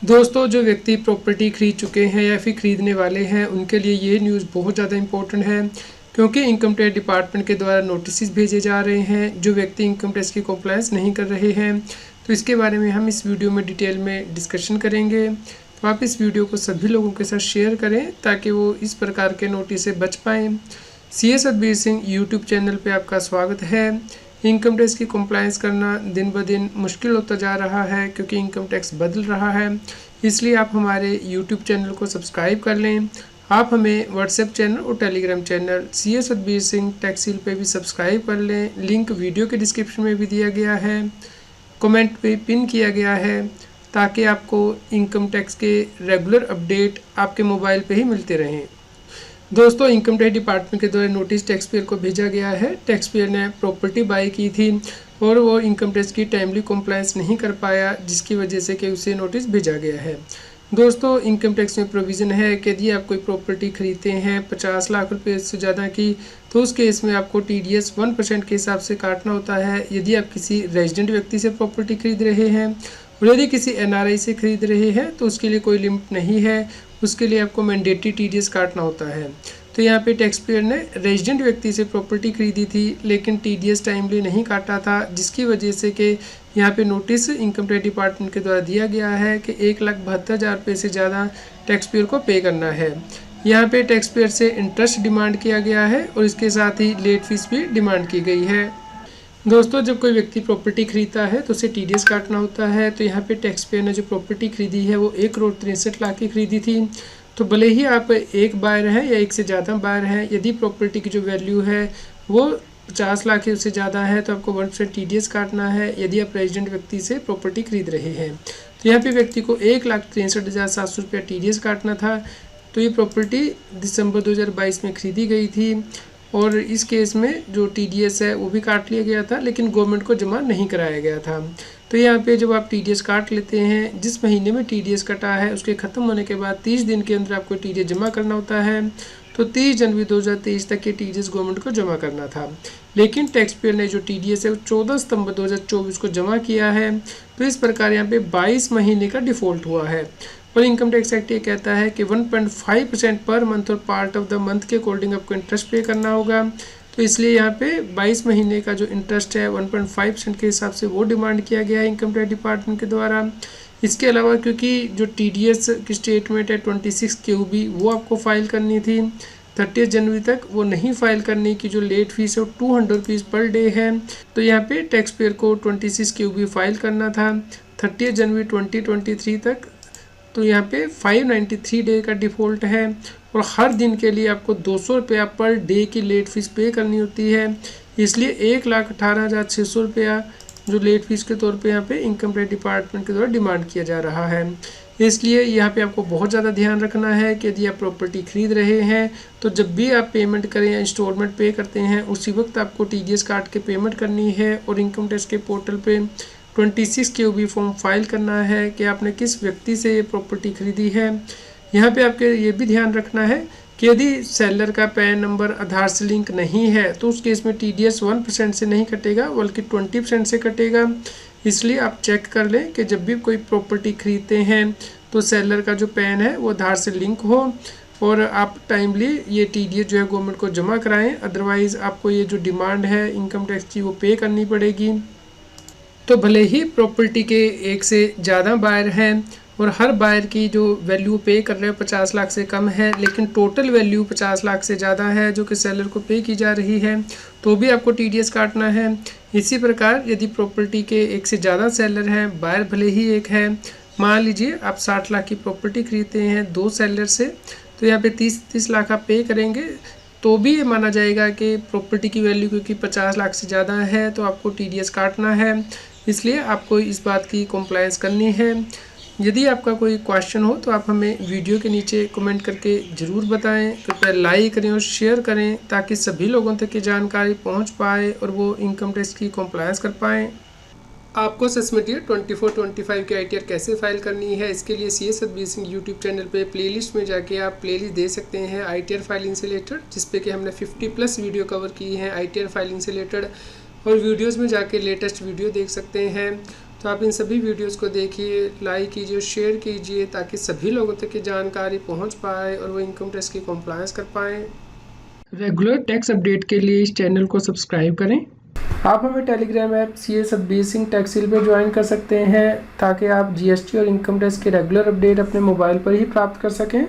दोस्तों, जो व्यक्ति प्रॉपर्टी खरीद चुके हैं या फिर खरीदने वाले हैं उनके लिए ये न्यूज़ बहुत ज़्यादा इम्पोर्टेंट है, क्योंकि इनकम टैक्स डिपार्टमेंट के द्वारा नोटिस भेजे जा रहे हैं। जो व्यक्ति इनकम टैक्स की कंप्लायंस नहीं कर रहे हैं, तो इसके बारे में हम इस वीडियो में डिटेल में डिस्कशन करेंगे। तो आप इस वीडियो को सभी लोगों के साथ शेयर करें ताकि वो इस प्रकार के नोटिस से बच पाएँ। CS Satbir Singh YouTube channel पर आपका स्वागत है। इनकम टैक्स की कंप्लायंस करना दिन ब दिन मुश्किल होता जा रहा है, क्योंकि इनकम टैक्स बदल रहा है। इसलिए आप हमारे यूट्यूब चैनल को सब्सक्राइब कर लें। आप हमें व्हाट्सएप चैनल और Telegram channel CS Satbir Singh टैक्सील पे भी सब्सक्राइब कर लें। लिंक वीडियो के डिस्क्रिप्शन में भी दिया गया है, कमेंट पे पिन किया गया है, ताकि आपको इनकम टैक्स के रेगुलर अपडेट आपके मोबाइल पे ही मिलते रहें। दोस्तों, इनकम टैक्स डिपार्टमेंट के द्वारा नोटिस टैक्स पेयर को भेजा गया है। टैक्स पेयर ने प्रॉपर्टी बाय की थी और वो इनकम टैक्स की टाइमली कंप्लायंस नहीं कर पाया, जिसकी वजह से कि उसे नोटिस भेजा गया है। दोस्तों, इनकम टैक्स में प्रोविज़न है कि यदि आप कोई प्रॉपर्टी खरीदते हैं 50 लाख रुपए से ज़्यादा की, तो उस केस में आपको TDS 1% के हिसाब से काटना होता है। यदि आप किसी रेजिडेंट व्यक्ति से प्रॉपर्टी खरीद रहे हैं और यदि किसी NRI से खरीद रहे हैं तो उसके लिए कोई लिमिट नहीं है, उसके लिए आपको मैंडेटरी TDS काटना होता है। तो यहाँ पे टैक्स पेयर ने रेजिडेंट व्यक्ति से प्रॉपर्टी खरीदी थी लेकिन TDS टाइमली नहीं काटा था, जिसकी वजह से कि यहाँ पे नोटिस इनकम टैक्स डिपार्टमेंट के द्वारा दिया गया है कि 1,72,000 रुपये से ज़्यादा टैक्स पेयर को पे करना है। यहाँ पे टैक्स पेयर से इंटरेस्ट डिमांड किया गया है और इसके साथ ही लेट फीस भी डिमांड की गई है। दोस्तों, जब कोई व्यक्ति प्रॉपर्टी खरीदता है तो उसे TDS काटना होता है। तो यहाँ पे टैक्स पेयर ने जो प्रॉपर्टी खरीदी है वो 1,63,00,000 की खरीदी थी। तो भले ही आप एक बायर हैं या एक से ज़्यादा बायर हैं, यदि प्रॉपर्टी की जो वैल्यू है वो 50 लाख से उससे ज़्यादा है तो आपको 1% TDS काटना है, यदि आप रेजिडेंट व्यक्ति से प्रॉपर्टी खरीद रहे हैं। तो यहाँ पे व्यक्ति को 1,63,700 रुपया TDS काटना था। तो ये प्रॉपर्टी दिसंबर 2022 में खरीदी गई थी और इस केस में जो TDS है वो भी काट लिया गया था, लेकिन गवर्नमेंट को जमा नहीं कराया गया था। तो यहाँ पे जब आप TDS काट लेते हैं, जिस महीने में TDS कटा है उसके ख़त्म होने के बाद 30 दिन के अंदर आपको TDS जमा करना होता है। तो 30 जनवरी 2023 तक के TDS गवर्नमेंट को जमा करना था, लेकिन टैक्स पेयर ने जो TDS है वो 14 सितंबर 2024 को जमा किया है। तो इस प्रकार यहाँ पे 22 महीने का डिफ़ॉल्ट हुआ है। और इनकम टैक्स एक्ट ये कहता है कि 1.5% पर मंथ और पार्ट ऑफ द मंथ के अकॉर्डिंग आपको इंटरेस्ट पे करना होगा। तो इसलिए यहाँ पे 22 महीने का जो इंटरेस्ट है 1.5% के हिसाब से वो डिमांड किया गया है इनकम टैक्स डिपार्टमेंट के द्वारा। इसके अलावा क्योंकि जो TDS की स्टेटमेंट है 26 QB वो आपको फाइल करनी थी 30 जनवरी तक, वो नहीं फाइल करने की जो लेट फीस है वो 200 रुपीज़ पर डे है। तो यहाँ पे टैक्स पेयर को 26 QB फाइल करना था 30 जनवरी 2023 तक। तो यहाँ पे 593 डे का डिफ़ॉल्ट है और हर दिन के लिए आपको 200 रुपया पर डे की लेट फीस पे करनी होती है। इसलिए 1,18,600 रुपया जो लेट फीस के तौर पे यहाँ पे इनकम टैक्स डिपार्टमेंट के द्वारा डिमांड किया जा रहा है। इसलिए यहाँ पे आपको बहुत ज़्यादा ध्यान रखना है कि यदि आप प्रॉपर्टी खरीद रहे हैं तो जब भी आप पेमेंट करें या इंस्टॉलमेंट पे करते हैं उसी वक्त आपको TDS काट के पेमेंट करनी है और इनकम टैक्स के पोर्टल पे 26 QB फॉर्म फाइल करना है कि आपने किस व्यक्ति से ये प्रॉपर्टी खरीदी है। यहाँ पे आपके ये भी ध्यान रखना है कि यदि सेलर का पैन नंबर आधार से लिंक नहीं है तो उस केस में TDS 1% से नहीं कटेगा बल्कि 20% से कटेगा। इसलिए आप चेक कर लें कि जब भी कोई प्रॉपर्टी खरीदते हैं तो सेलर का जो पैन है वो आधार से लिंक हो और आप टाइमली ये TDS जो है गवर्नमेंट को जमा कराएँ, अदरवाइज़ आपको ये जो डिमांड है इनकम टैक्स की वो पे करनी पड़ेगी। तो भले ही प्रॉपर्टी के एक से ज़्यादा बायर हैं और हर बायर की जो वैल्यू पे कर रहे हैं 50 लाख से कम है, लेकिन टोटल वैल्यू 50 लाख से ज़्यादा है जो कि सेलर को पे की जा रही है, तो भी आपको TDS काटना है। इसी प्रकार यदि प्रॉपर्टी के एक से ज़्यादा सेलर हैं, बायर भले ही एक है, मान लीजिए आप 60 लाख की प्रॉपर्टी खरीदते हैं 2 सेलर से, तो यहाँ पे 30 लाख आप पे करेंगे तो भी ये माना जाएगा कि प्रॉपर्टी की वैल्यू क्योंकि 50 लाख से ज़्यादा है तो आपको TDS काटना है। इसलिए आपको इस बात की कंप्लायंस करनी है। यदि आपका कोई क्वेश्चन हो तो आप हमें वीडियो के नीचे कमेंट करके ज़रूर बताएं। कृपया लाइक करें और शेयर करें ताकि सभी लोगों तक ये जानकारी पहुंच पाए और वो इनकम टैक्स की कंप्लायंस कर पाएँ। आपको सस्मेट ईयर 24-25 की ITR कैसे फाइल करनी है, इसके लिए CS Satbir Singh YouTube channel पे प्लेलिस्ट में जाके आप प्लेलिस्ट दे सकते हैं ITR फाइलिंग से रिलेटेड, जिसपे कि हमने 50+ वीडियो कवर की हैं ITR फाइलिंग से रिलेटेड, और वीडियोस में जाके लेटेस्ट वीडियो देख सकते हैं। तो आप इन सभी वीडियोस को देखिए, लाइक कीजिए और शेयर कीजिए ताकि सभी लोगों तक ये जानकारी पहुंच पाए और वो इनकम टैक्स की कंप्लायंस कर पाएँ। रेगुलर टैक्स अपडेट के लिए इस चैनल को सब्सक्राइब करें। आप हमें टेलीग्राम ऐप CS बेसिंग टैक्सिल पे ज्वाइन कर सकते हैं ताकि आप GST और इनकम टैक्स के रेगुलर अपडेट अपने मोबाइल पर ही प्राप्त कर सकें।